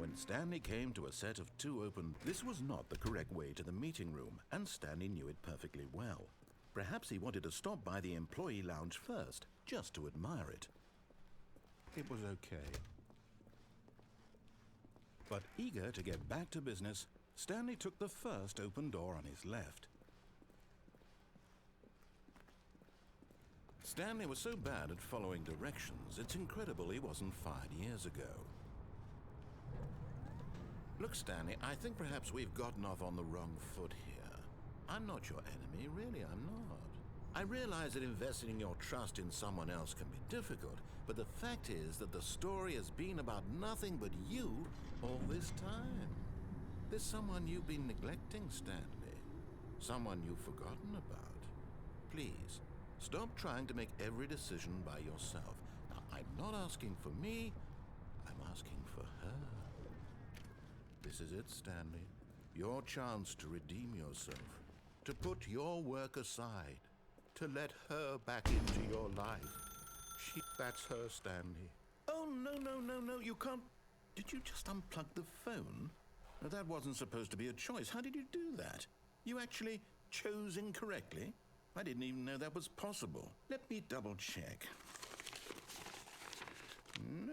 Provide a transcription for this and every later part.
When Stanley came to a set of two open, this was not the correct way to the meeting room, and Stanley knew it perfectly well. Perhaps he wanted to stop by the employee lounge first, just to admire it. It was okay. But eager to get back to business, Stanley took the first open door on his left. Stanley was so bad at following directions, it's incredible he wasn't fired years ago. Look, Stanley, I think perhaps we've gotten off on the wrong foot here. I'm not your enemy, really, I'm not. I realize that investing your trust in someone else can be difficult, but the fact is that the story has been about nothing but you all this time. There's someone you've been neglecting, Stanley. Someone you've forgotten about. Please, stop trying to make every decision by yourself. Now, I'm not asking for me, I'm asking for her. This is it, Stanley. Your chance to redeem yourself, to put your work aside, to let her back into your life. That's her, Stanley. Oh, no, you can't. Did you just unplug the phone? No, that wasn't supposed to be a choice. How did you do that? You actually chose incorrectly? I didn't even know that was possible. Let me double check. No,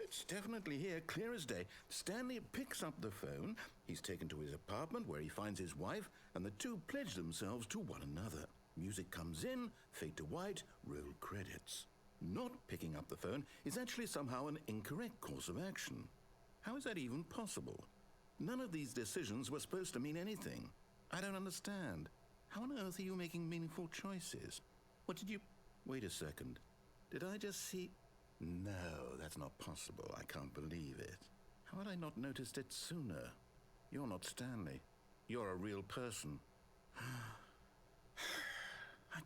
it's definitely here, clear as day. Stanley picks up the phone. He's taken to his apartment where he finds his wife, and the two pledge themselves to one another. Music comes in, fade to white, roll credits. Not picking up the phone is actually somehow an incorrect course of action. How is that even possible? None of these decisions were supposed to mean anything. I don't understand. How on earth are you making meaningful choices? What did you... Wait a second. Did I just see... No, that's not possible. I can't believe it. How had I not noticed it sooner? You're not Stanley. You're a real person. I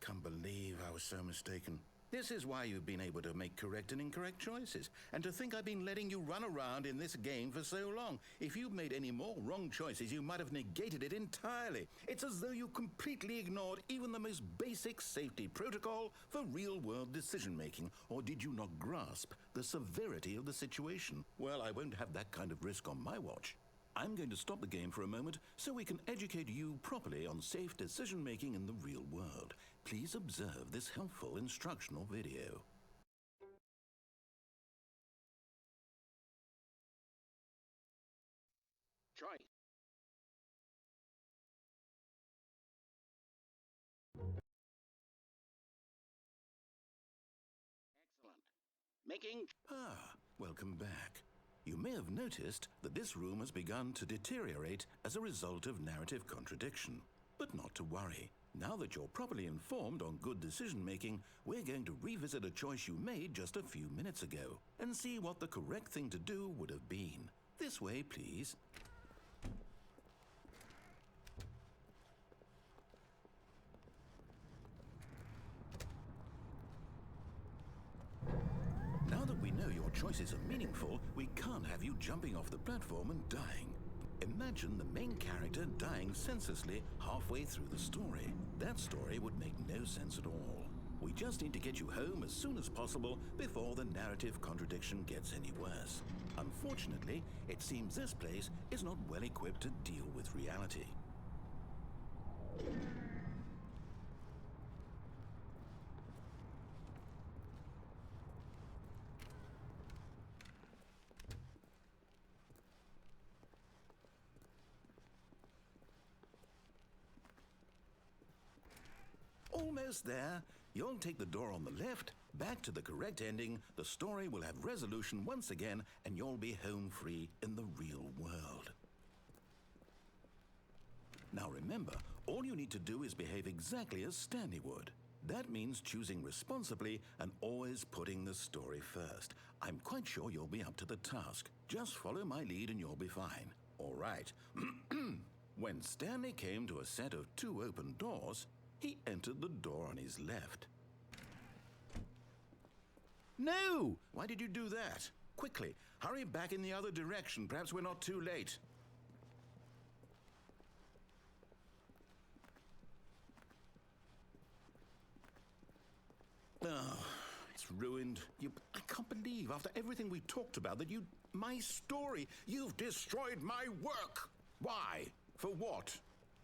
can't believe I was so mistaken. This is why you've been able to make correct and incorrect choices. And to think I've been letting you run around in this game for so long. If you'd made any more wrong choices, you might have negated it entirely. It's as though you completely ignored even the most basic safety protocol for real-world decision-making. Or did you not grasp the severity of the situation? Well, I won't have that kind of risk on my watch. I'm going to stop the game for a moment so we can educate you properly on safe decision-making in the real world. Please observe this helpful instructional video. Choice. Excellent. Making... Welcome back. You may have noticed that this room has begun to deteriorate as a result of narrative contradiction. But not to worry. Now that you're properly informed on good decision-making, we're going to revisit a choice you made just a few minutes ago and see what the correct thing to do would have been. This way, please. Now that we know your choices are meaningful, we can't have you jumping off the platform and dying. Imagine the main character dying senselessly halfway through the story. That story would make no sense at all. We just need to get you home as soon as possible before the narrative contradiction gets any worse. Unfortunately, it seems this place is not well equipped to deal with reality. Almost there. You'll take the door on the left, back to the correct ending, the story will have resolution once again, and you'll be home free in the real world. Now remember, all you need to do is behave exactly as Stanley would. That means choosing responsibly and always putting the story first. I'm quite sure you'll be up to the task. Just follow my lead and you'll be fine. All right. When Stanley came to a set of two open doors, he entered the door on his left. No! Why did you do that? Quickly, hurry back in the other direction. Perhaps we're not too late. Oh, it's ruined. I can't believe after everything we talked about that you... My story! You've destroyed my work! Why? For what?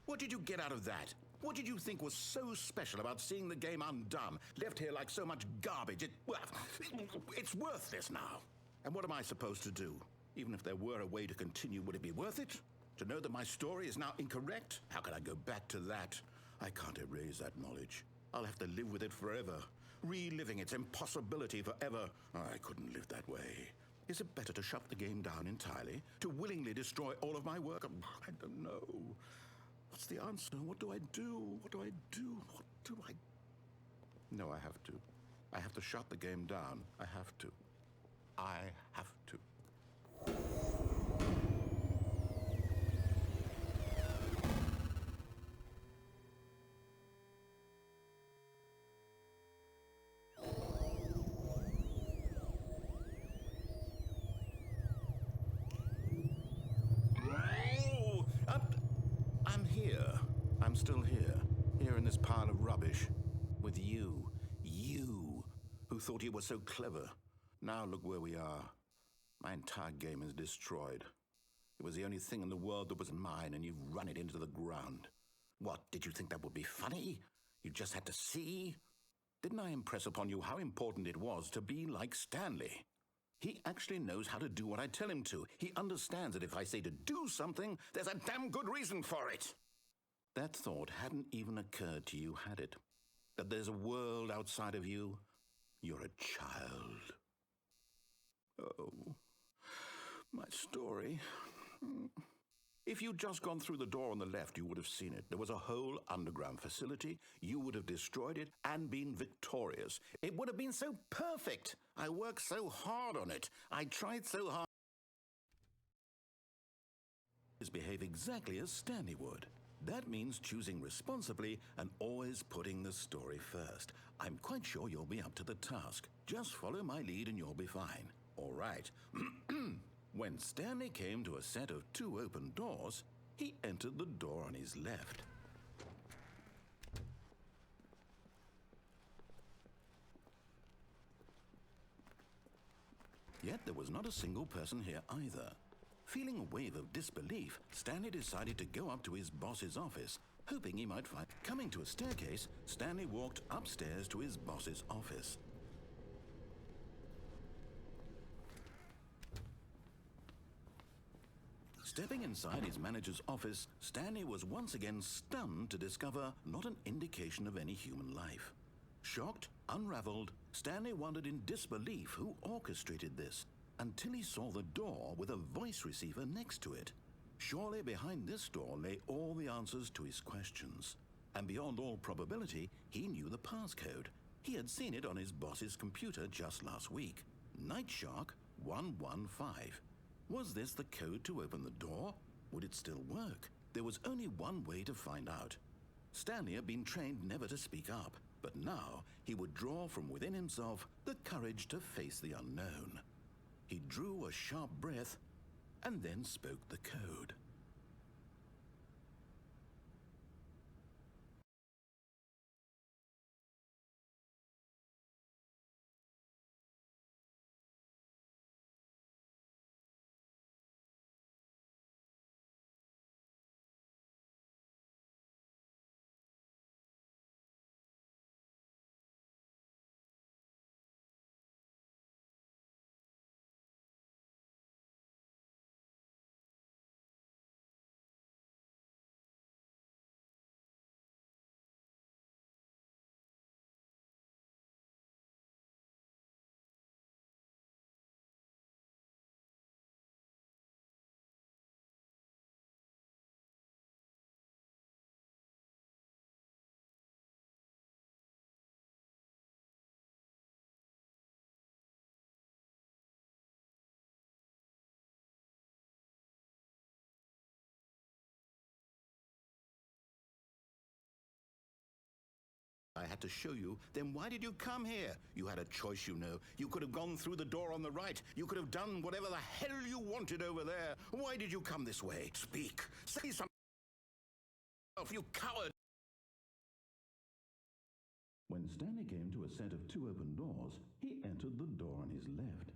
What did you get out of that? What did you think was so special about seeing the game undone, left here like so much garbage? It's worthless now. And what am I supposed to do? Even if there were a way to continue, would it be worth it? To know that my story is now incorrect? How can I go back to that? I can't erase that knowledge. I'll have to live with it forever, reliving its impossibility forever. I couldn't live that way. Is it better to shut the game down entirely? To willingly destroy all of my work? I don't know. What's the answer? What do I do? What do I do? What do I... No, I have to. I have to shut the game down. I have to. I have to. I'm here. I'm still here. Here in this pile of rubbish. With you. You. Who thought you were so clever. Now look where we are. My entire game is destroyed. It was the only thing in the world that was mine, and you've run it into the ground. What, did you think that would be funny? You just had to see? Didn't I impress upon you how important it was to be like Stanley? He actually knows how to do what I tell him to. He understands that if I say to do something, there's a damn good reason for it. That thought hadn't even occurred to you, had it? That there's a world outside of you? You're a child. Oh, my story. If you'd just gone through the door on the left, you would have seen it. There was a whole underground facility. You would have destroyed it and been victorious. It would have been so perfect. I worked so hard on it. I tried so hard to behave exactly as Stanley would. That means choosing responsibly and always putting the story first. I'm quite sure you'll be up to the task. Just follow my lead and you'll be fine. All right. When Stanley came to a set of 2 open doors, he entered the door on his left. Yet there was not a single person here either. Feeling a wave of disbelief, Stanley decided to go up to his boss's office, hoping he might find... Coming to a staircase, Stanley walked upstairs to his boss's office. Stepping inside his manager's office, Stanley was once again stunned to discover not an indication of any human life. Shocked, unraveled, Stanley wondered in disbelief who orchestrated this, until he saw the door with a voice receiver next to it. Surely behind this door lay all the answers to his questions. And beyond all probability, he knew the passcode. He had seen it on his boss's computer just last week. Nightshark 115. Was this the code to open the door? Would it still work? There was only one way to find out. Stanley had been trained never to speak up, but now he would draw from within himself the courage to face the unknown. He drew a sharp breath and then spoke the code. I had to show you, then why did you come here? You had a choice, you know. You could have gone through the door on the right. You could have done whatever the hell you wanted over there. Why did you come this way? Speak. Say something, you coward. When Stanley came to a set of 2 open doors, he entered the door on his left.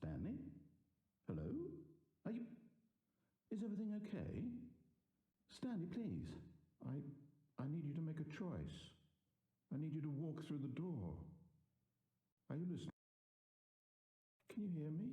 Stanley? Hello? Are you... Is everything okay? Stanley, please. I need you to make a choice. I need you to walk through the door. Are you listening? Can you hear me?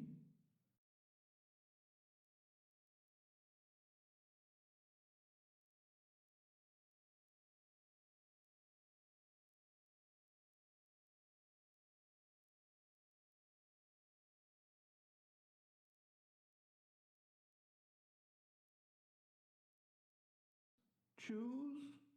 Choose